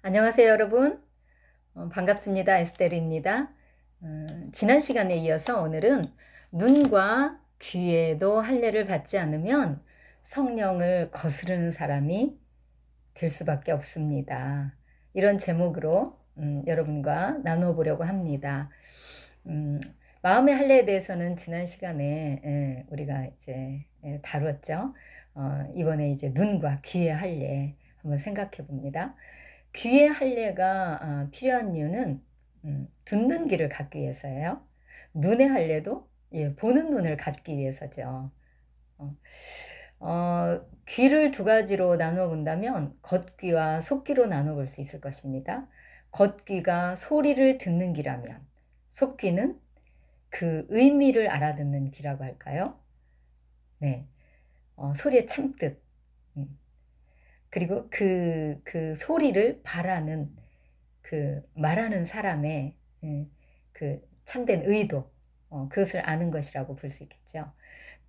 안녕하세요, 여러분. 반갑습니다. 에스테르입니다. 지난 시간에 이어서 오늘은 눈과 귀에도 할례를 받지 않으면 성령을 거스르는 사람이 될 수밖에 없습니다. 이런 제목으로 여러분과 나누어 보려고 합니다. 음, 마음의 할례에 대해서는 지난 시간에 우리가 이제 다뤘죠. 이번에 이제 눈과 귀의 할례 한번 생각해 봅니다. 귀의 할례가 필요한 이유는 듣는 귀를 갖기 위해서예요. 눈의 할례도 보는 눈을 갖기 위해서죠. 어, 귀를 두 가지로 나누어 본다면 겉귀와 속귀로 나누어 볼 수 있을 것입니다. 겉귀가 소리를 듣는 귀라면 속귀는 그 의미를 알아듣는 귀라고 할까요? 네, 소리의 참뜻. 그리고 그 소리를 바라는 그 말하는 사람의 그 참된 의도, 그것을 아는 것이라고 볼 수 있겠죠.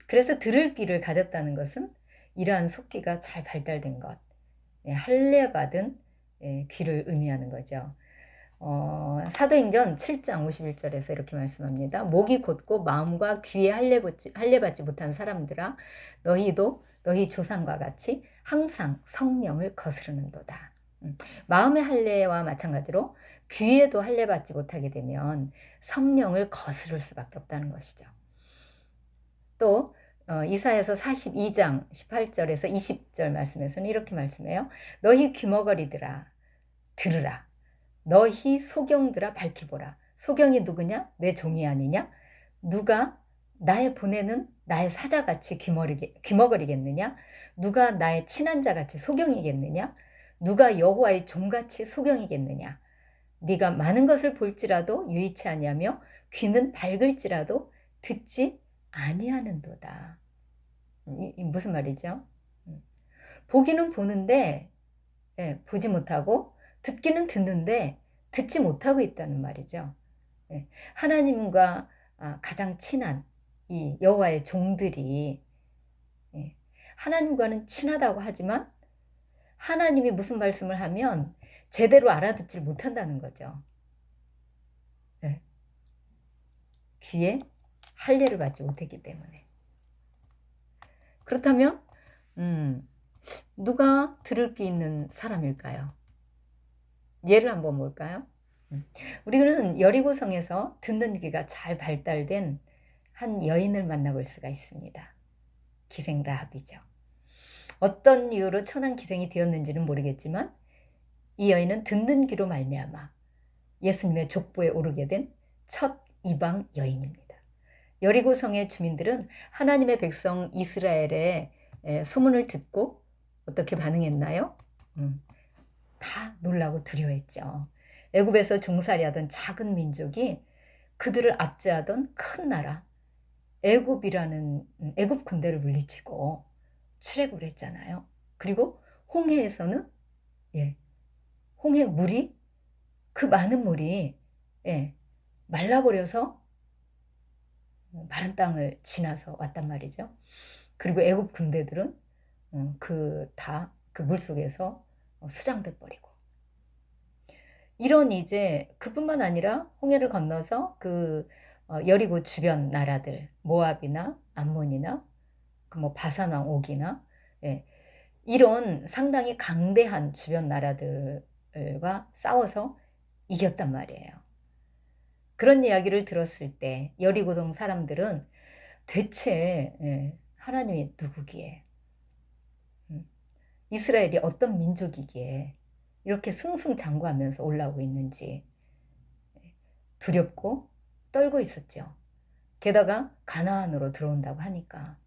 그래서 들을 귀를 가졌다는 것은 이러한 속귀가 잘 발달된 것, 할례받은 귀를 의미하는 거죠. 사도행전 7장 51절에서 이렇게 말씀합니다. 목이 곧고 마음과 귀에 할례받지 못한 사람들아, 너희도 너희 조상과 같이 항상 성령을 거스르는도다. 마음의 할례와 마찬가지로 귀에도 할례받지 못하게 되면 성령을 거스를 수밖에 없다는 것이죠. 또 이사야서 42장 18절에서 20절 말씀에서는 이렇게 말씀해요. 너희 귀머거리들아 들으라. 너희 소경들아 밝히 보라. 소경이 누구냐? 내 종이 아니냐? 누가 나의 보내는 나의 사자같이 귀머거리겠느냐? 누가 나의 친한 자같이 소경이겠느냐? 누가 여호와의 종같이 소경이겠느냐? 네가 많은 것을 볼지라도 유의치 아니하며 귀는 밝을지라도 듣지 아니하는도다. 이 무슨 말이죠? 보기는 보는데 보지 못하고 듣기는 듣는데 듣지 못하고 있다는 말이죠. 하나님과 가장 친한 이 여호와의 종들이 하나님과는 친하다고 하지만 하나님이 무슨 말씀을 하면 제대로 알아듣질 못한다는 거죠. 귀에 할례를 받지 못했기 때문에. 그렇다면 누가 들을 귀 있는 사람일까요? 예를 한번 볼까요? 우리는 여리고성에서 듣는 귀가 잘 발달된 한 여인을 만나볼 수가 있습니다. 기생 라합이죠. 어떤 이유로 천한 기생이 되었는지는 모르겠지만 이 여인은 듣는 귀로 말미암아 예수님의 족보에 오르게 된 첫 이방 여인입니다. 여리고성의 주민들은 하나님의 백성 이스라엘의 소문을 듣고 어떻게 반응했나요? 다 놀라고 두려워했죠. 애굽에서 종살이하던 작은 민족이 그들을 압제하던 큰 나라 애굽이라는 애굽 군대를 물리치고 출애굽을 했잖아요. 그리고 홍해에서는 홍해 물이 그 많은 물이 말라버려서 마른 땅을 지나서 왔단 말이죠. 그리고 애굽 군대들은 그 물속에서 수장돼 버리고 이런 이제 그뿐만 아니라 홍해를 건너서 여리고 주변 나라들 모압이나 암몬이나 그 뭐 바산왕 옥이나 이런 상당히 강대한 주변 나라들과 싸워서 이겼단 말이에요. 그런 이야기를 들었을 때 여리고성 사람들은 대체 하나님이 누구기에 이스라엘이 어떤 민족이기에 이렇게 승승장구하면서 올라오고 있는지 두렵고 떨고 있었죠. 게다가 가나안으로 들어온다고 하니까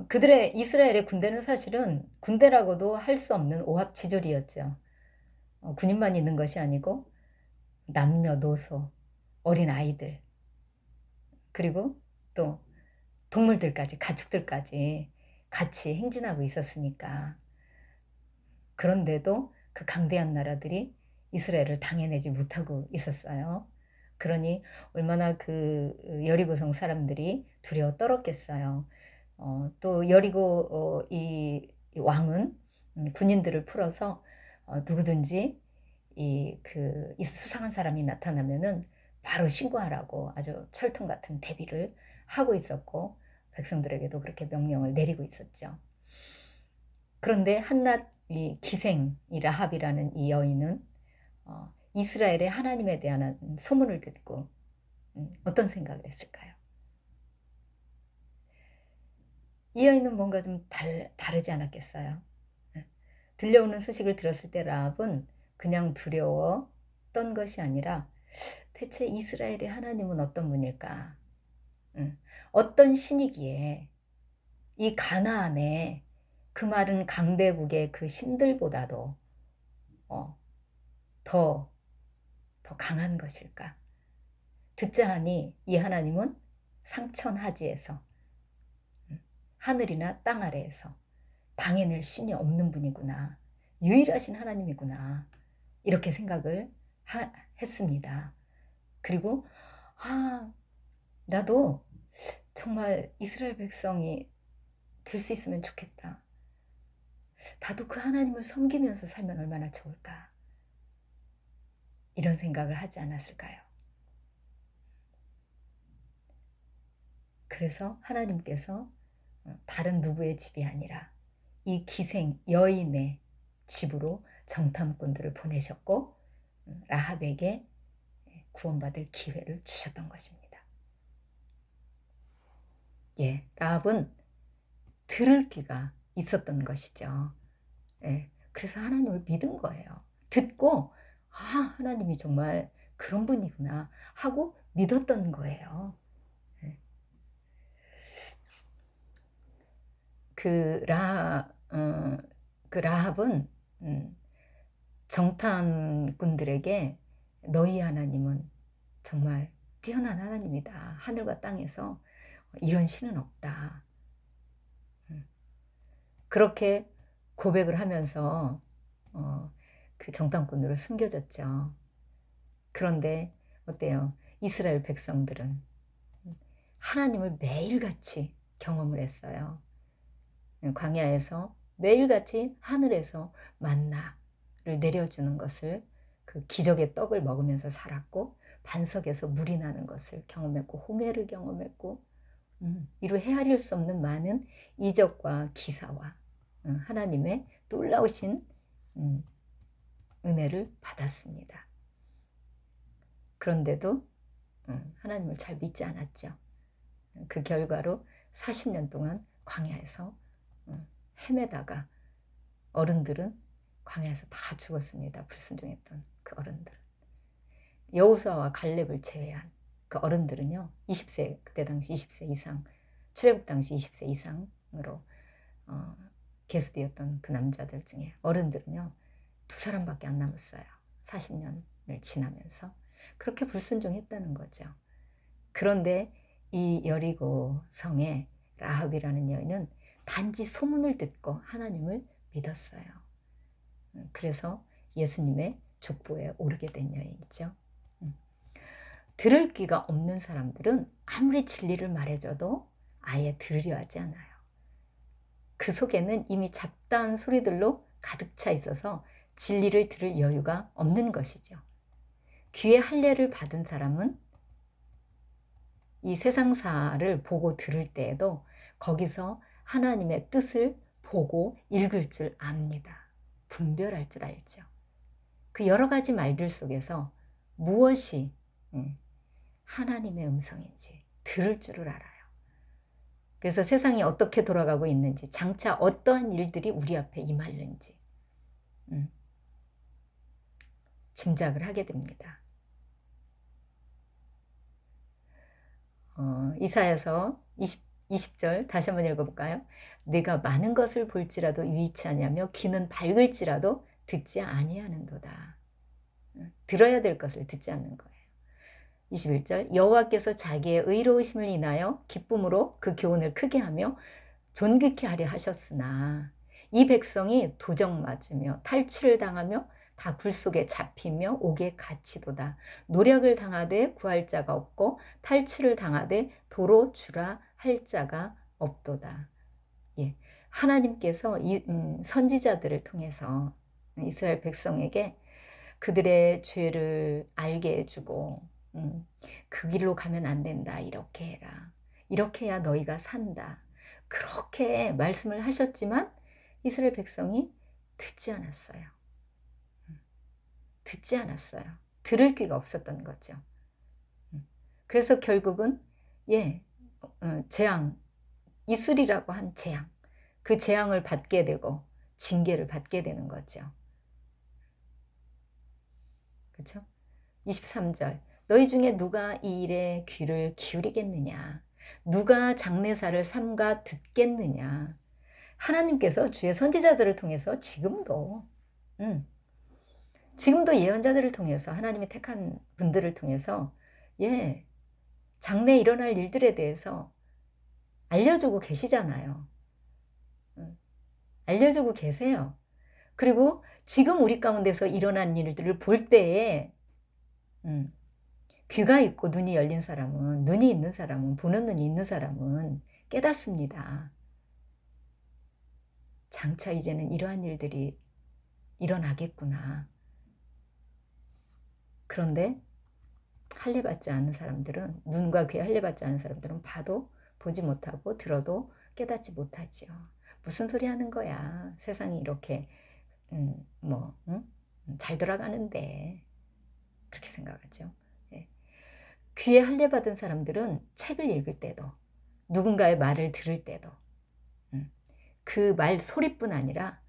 그들의 이스라엘의 군대는 사실은 군대라고도 할 수 없는 오합지졸이었죠. 군인만 있는 것이 아니고 남녀노소, 어린 아이들 그리고 또 동물들까지 가축들까지 같이 행진하고 있었으니까 그런데도 그 강대한 나라들이 이스라엘을 당해내지 못하고 있었어요. 그러니 얼마나 그 여리고성 사람들이 두려워 떨었겠어요. 또 여리고 이 왕은 군인들을 풀어서 누구든지 이 수상한 사람이 나타나면은 바로 신고하라고 아주 철통 같은 대비를 하고 있었고, 백성들에게도 그렇게 명령을 내리고 있었죠. 그런데 한낱 이 기생 이 라합이라는 이 여인은 이스라엘의 하나님에 대한 소문을 듣고 어떤 생각을 했을까요? 이 여인은 뭔가 좀 다르지 않았겠어요? 들려오는 소식을 들었을 때 라합은 그냥 두려웠던 것이 아니라 대체 이스라엘의 하나님은 어떤 분일까? 어떤 신이기에 이 가나안에 그 마른 강대국의 그 신들보다도 더 강한 것일까? 듣자 하니 이 하나님은 상천하지에서 하늘이나 땅 아래에서 당해낼 신이 없는 분이구나. 유일하신 하나님이구나. 이렇게 생각을 했습니다. 그리고 나도 정말 이스라엘 백성이 될 수 있으면 좋겠다. 나도 그 하나님을 섬기면서 살면 얼마나 좋을까. 이런 생각을 하지 않았을까요? 그래서 하나님께서 다른 누구의 집이 아니라 이 기생 여인의 집으로 정탐꾼들을 보내셨고 라합에게 구원받을 기회를 주셨던 것입니다. 예, 라합은 들을 귀가 있었던 것이죠. 예, 그래서 하나님을 믿은 거예요. 듣고 하나님이 정말 그런 분이구나 하고 믿었던 거예요. 예. 그 라합은 정탐꾼들에게 너희 하나님은 정말 뛰어난 하나님이다. 하늘과 땅에서 이런 신은 없다. 그렇게 고백을 하면서 그 정탐꾼으로 숨겨졌죠. 그런데 어때요? 이스라엘 백성들은 하나님을 매일같이 경험을 했어요. 광야에서 매일같이 하늘에서 만나를 내려주는 것을, 그 기적의 떡을 먹으면서 살았고, 반석에서 물이 나는 것을 경험했고, 홍해를 경험했고, 이루 헤아릴 수 없는 많은 이적과 기사와 하나님의 놀라우신 은혜를 받았습니다. 그런데도 하나님을 잘 믿지 않았죠. 그 결과로 40년 동안 광야에서 헤매다가 어른들은 광야에서 다 죽었습니다. 불순종했던 그 어른들은. 여호수아와 갈렙을 제외한 그 어른들은요, 20세, 그때 당시 20세 이상, 출애굽 당시 20세 이상으로 계수되었던 그 남자들 중에 어른들은요, 2사람밖에 안 남았어요. 40년을 지나면서. 그렇게 불순종했다는 거죠. 그런데 이 여리고 성의 라합이라는 여인은 단지 소문을 듣고 하나님을 믿었어요. 그래서 예수님의 족보에 오르게 된 여인이죠. 들을 귀가 없는 사람들은 아무리 진리를 말해줘도 아예 들으려 하지 않아요. 그 속에는 이미 잡다한 소리들로 가득 차 있어서 진리를 들을 여유가 없는 것이죠. 귀의 할례를 받은 사람은 이 세상사를 보고 들을 때에도 거기서 하나님의 뜻을 보고 읽을 줄 압니다. 분별할 줄 알죠. 그 여러 가지 말들 속에서 무엇이 하나님의 음성인지 들을 줄을 알아요. 그래서 세상이 어떻게 돌아가고 있는지, 장차 어떠한 일들이 우리 앞에 임하는지 짐작을 하게 됩니다. 이사야서 20절 다시 한번 읽어볼까요? 내가 많은 것을 볼지라도 유의치 아니하며 귀는 밝을지라도 듣지 아니하는도다. 들어야 될 것을 듣지 않는 거예요. 21절 여호와께서 자기의 의로우심을 인하여 기쁨으로 그 교훈을 크게 하며 존귀케 하려 하셨으나 이 백성이 도적 맞으며 탈취를 당하며 다 굴속에 잡히며 옥에 갇히도다. 노력을 당하되 구할 자가 없고 탈취를 당하되 도로 주라 할 자가 없도다. 예, 하나님께서 선지자들을 통해서 이스라엘 백성에게 그들의 죄를 알게 해주고 그 길로 가면 안 된다. 이렇게 해라. 이렇게 해야 너희가 산다. 그렇게 말씀을 하셨지만 이스라엘 백성이 듣지 않았어요. 듣지 않았어요. 들을 귀가 없었던 거죠. 그래서 결국은 재앙, 있으리라고 한 재앙, 그 재앙을 받게 되고 징계를 받게 되는 거죠. 그렇죠? 23절 너희 중에 누가 이 일에 귀를 기울이겠느냐? 누가 장례사를 삼가 듣겠느냐? 하나님께서 주의 선지자들을 통해서 지금도 예언자들을 통해서 하나님이 택한 분들을 통해서 장래에 일어날 일들에 대해서 알려주고 계시잖아요. 알려주고 계세요. 그리고 지금 우리 가운데서 일어난 일들을 볼 때에 귀가 있고 눈이 열린 사람은, 눈이 있는 사람은, 보는 눈이 있는 사람은 깨닫습니다. 장차 이제는 이러한 일들이 일어나겠구나. 그런데 할례받지 않은 사람들은, 눈과 귀에 할례받지 않은 사람들은 봐도 보지 못하고 들어도 깨닫지 못하지요. 무슨 소리 하는 거야. 세상이 이렇게 잘 돌아가는데. 그렇게 생각하죠. 귀에 할례받은 사람들은 책을 읽을 때도 누군가의 말을 들을 때도 그 말 소리뿐 아니라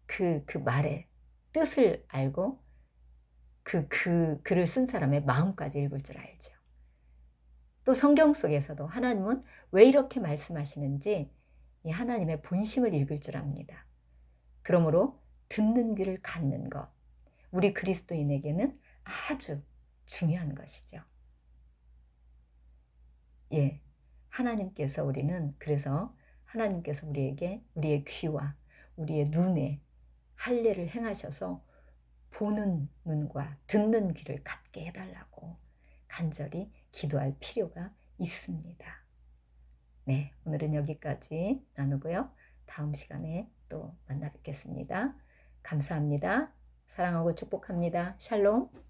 그 말의 뜻을 알고 그 글을 쓴 사람의 마음까지 읽을 줄 알죠. 또 성경 속에서도 하나님은 왜 이렇게 말씀하시는지 이 하나님의 본심을 읽을 줄 압니다. 그러므로 듣는 귀를 갖는 것, 우리 그리스도인에게는 아주 중요한 것이죠. 그래서 하나님께서 우리에게 우리의 귀와 우리의 눈에 할례를 행하셔서 보는 눈과 듣는 귀를 갖게 해달라고 간절히 기도할 필요가 있습니다. 네, 오늘은 여기까지 나누고요. 다음 시간에 또 만나 뵙겠습니다. 감사합니다. 사랑하고 축복합니다. 샬롬.